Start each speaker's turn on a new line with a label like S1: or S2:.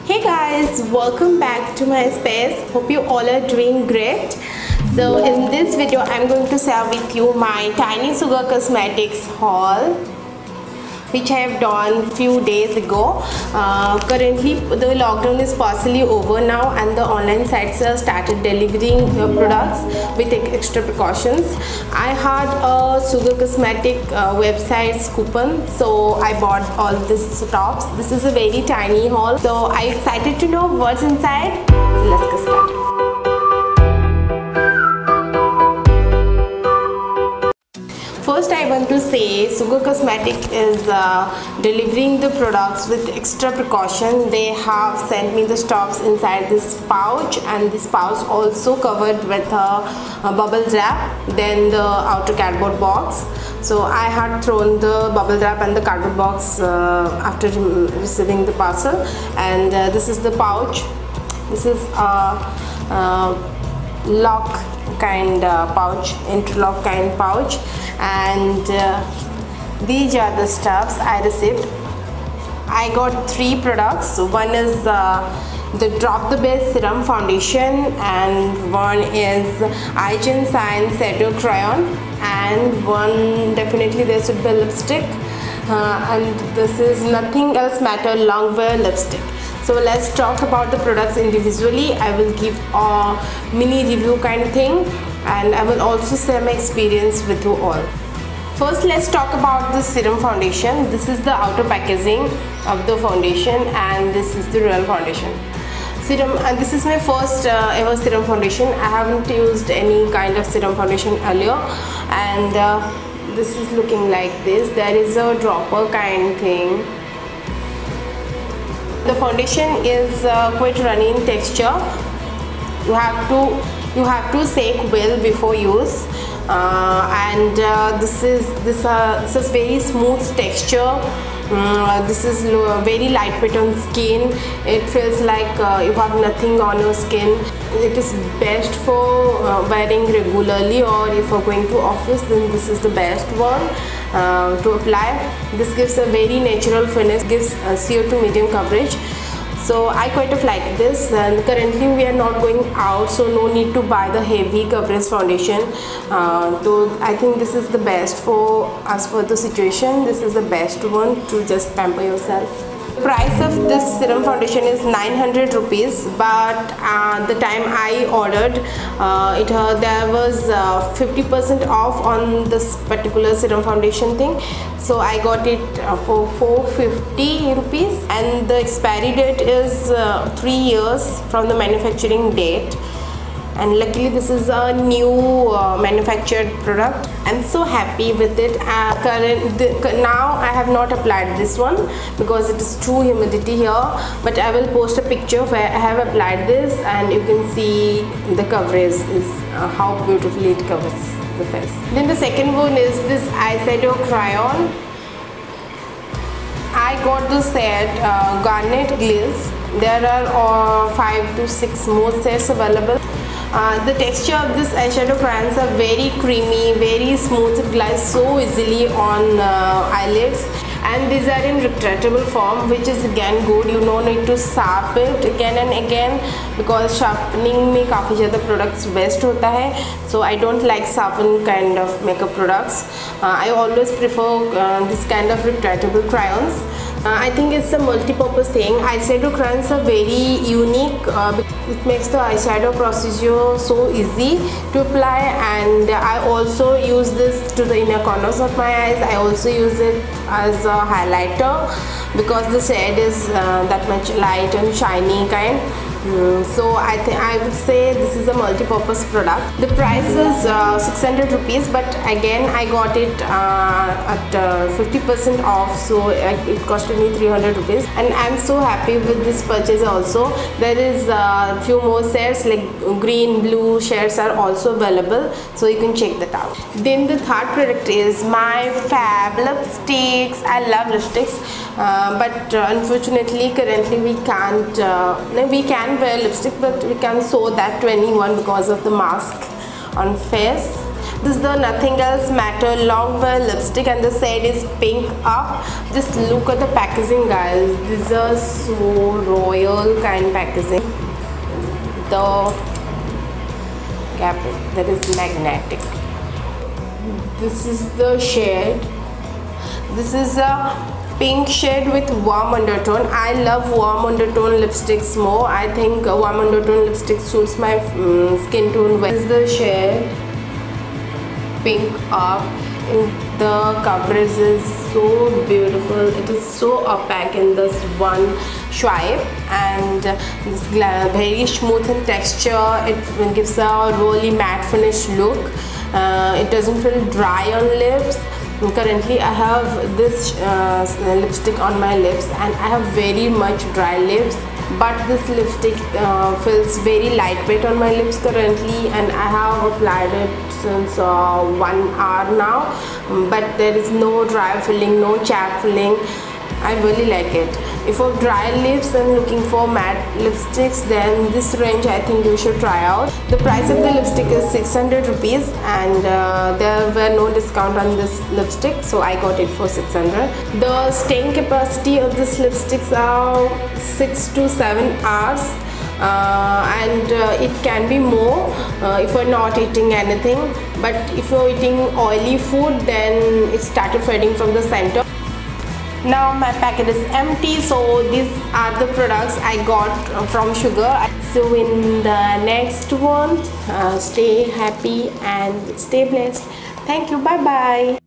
S1: Hey guys, welcome back to my space. Hope you all are doing great. So in this video I'm going to share with you my Tiny Sugar Cosmetics haul, which I have done few days ago. Currently the lockdown is partially over now and the online sites have started delivering products with extra precautions. I had a Sugar Cosmetic website's coupon, so I bought all these tops. This is a very tiny haul, so I'm excited to know what's inside. So let's get started. First, I want to say Sugar Cosmetic is delivering the products with extra precaution. They have sent me the stops inside this pouch, and this pouch also covered with a bubble wrap, then the outer cardboard box. So I had thrown the bubble wrap and the cardboard box after receiving the parcel, and this is the pouch. This is a lock kind pouch, interlock kind pouch, and these are the stuffs I received. I got 3 products. One is the Drop the Base Serum Foundation, and one is Eye Shine Shadow Crayon, and one definitely there should be a lipstick, and this is Nothing Else Matter Longwear Lipstick. So let's talk about the products individually. I will give a mini review kind of thing, and I will also share my experience with you all. First, let's talk about the serum foundation. This is the outer packaging of the foundation, and this is the real foundation. Serum, and this is my first ever serum foundation. I haven't used any kind of serum foundation earlier, and this is looking like this. There is a dropper kind thing. The foundation is quite runny in texture. You have to shake well before use, and this is very smooth texture. This is very lightweight on skin. It feels like you have nothing on your skin. It is best for wearing regularly, or if you're going to office, then this is the best one to apply. This gives a very natural finish, gives CO2 medium coverage. So I quite like this, and currently we are not going out, so no need to buy the heavy coverage foundation. So I think this is the best for us for the situation. This is the best one to just pamper yourself. The price of this serum foundation is 900 rupees, but the time I ordered there was 50% off on this particular serum foundation thing, so I got it for 450 rupees, and the expiry date is 3 years from the manufacturing date. And luckily this is a new manufactured product. I'm so happy with it. Now I have not applied this one because it is too humidity here, but I will post a picture where I have applied this, and you can see the coverage is how beautifully it covers the face. Then the second one is this eyeshadow crayon. I got the set Garnet Gliss. There are 5 to 6 more sets available. The texture of this eyeshadow crayons are very creamy, very smooth. It glides so easily on eyelids, and these are in retractable form, which is again good. You don't need to sharp it again and again, because sharpening में काफ़ी ज़्यादा products best होता है. So I don't like sharpen kind of makeup products. I always prefer this kind of retractable crayons. I think it's a multi-purpose thing. Eyeshadow crayons are very unique. It makes the eyeshadow procedure so easy to apply, and I also use this to the inner corners of my eyes. I also use it as a highlighter because the shade is that much light and shiny kind. So I would say this is a multi-purpose product. The price is 600 rupees, but again I got it at 50% off, so it costed me 300 rupees, and I'm so happy with this purchase also. There is a few more shades like green, blue shades are also available, so you can check that out. Then the third product is my Fab lipsticks. I love lipsticks, but unfortunately currently we can wear lipstick, but we can't show that to anyone because of the mask on face. This is the Nothing Else Matter long wear lipstick, and the shade is Pink Up. Just look at the packaging, guys. These are so royal kind packaging. The cap that is magnetic. This is the shade. This is a pink shade with warm undertone. I love warm undertone lipsticks more. I think warm undertone lipstick suits my skin tone well. This is the shade Pink Up. The coverage is so beautiful. It is so opaque in this one swipe, and this very smooth in texture. It gives a really matte finish look. It doesn't feel dry on lips. Currently I have this lipstick on my lips, and I have very much dry lips, but this lipstick feels very lightweight on my lips currently, and I have applied it since 1 hour now, but there is no dry filling, no chapped filling. I really like it. If you're dry lips and looking for matte lipsticks, then this range I think you should try out. The price of the lipstick is 600 rupees, and there were no discount on this lipstick, so I got it for 600. The staying capacity of this lipsticks are 6 to 7 hours. And it can be more if you're not eating anything, but if you're eating oily food, then it started fading from the center. Now my packet is empty, so these are the products I got from Sugar. So in the next one, stay happy and stay blessed. Thank you. Bye bye.